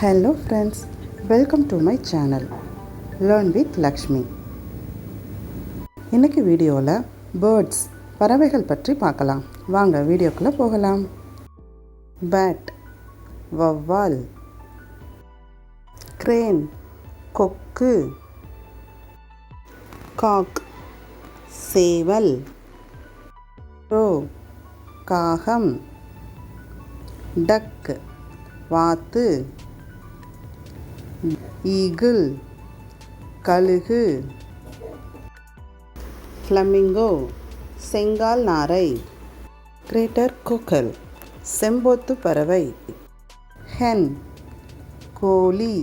Hello friends, welcome to my channel Learn with Lakshmi. இன்னைக்கு வீடியோவில் birds பறவைகள் பற்றி பார்க்கலாம். வாங்க வீடியோக்குள்ளே போகலாம். பேட் வவ்வால், கிரேன் கொக்கு, காக் சேவல், க்ரோ காகம், டக் வாத்து, ஈகிள் கழுகு, ஃப்ளமிங்கோ செங்கால் நாரை, கிரேட்டர் கொக்கல் செம்போத்து பறவை, ஹென் கோழி,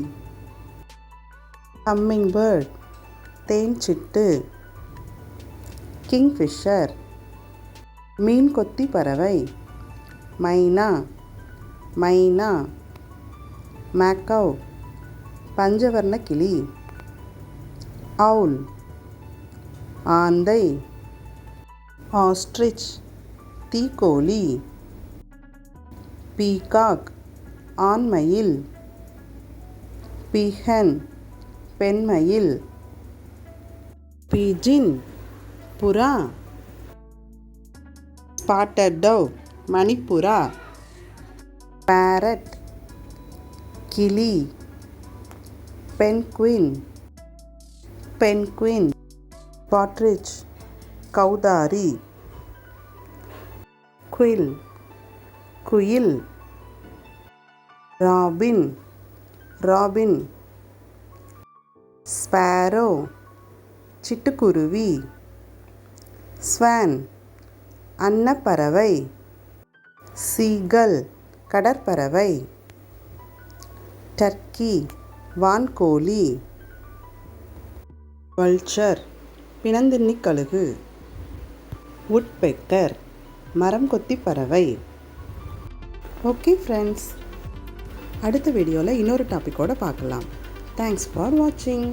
ஹம்மிங் பேர்ட் தேன் சிட்டு, கிங்ஃபிஷர் மீன் கொத்தி பறவை, மைனா மைனா, மேக்கவ் பஞ்சவர்ண கிளி, அவுல் ஆந்தை, ஆஸ்ட்ரிச் தீக்கோழி, பீகாக் ஆண்மயில், பீஹன் பெண்மயில், பீஜின் புறா, ஸ்பாட்டட் டவ் மணிப்புறா, பேரட் கிளி, பென்குயின் பாட்ரிச் கௌதாரி, குயில் குயில், ராபின் ஸ்பேரோ சிட்டுக்குருவி, ஸ்வான் அன்னப்பறவை, சீகல் கடற்பறவை, டர்க்கி வான்கோழி, வல்ச்சர் பிணந்தின்னி கழுகு, வுட்பெக்கர் மரம் கொத்தி பறவை. ஓகே ஃப்ரெண்ட்ஸ், அடுத்த வீடியோவில் இன்னொரு டாப்பிக்கோடு பார்க்கலாம். தேங்க்ஸ் ஃபார் வாட்சிங்.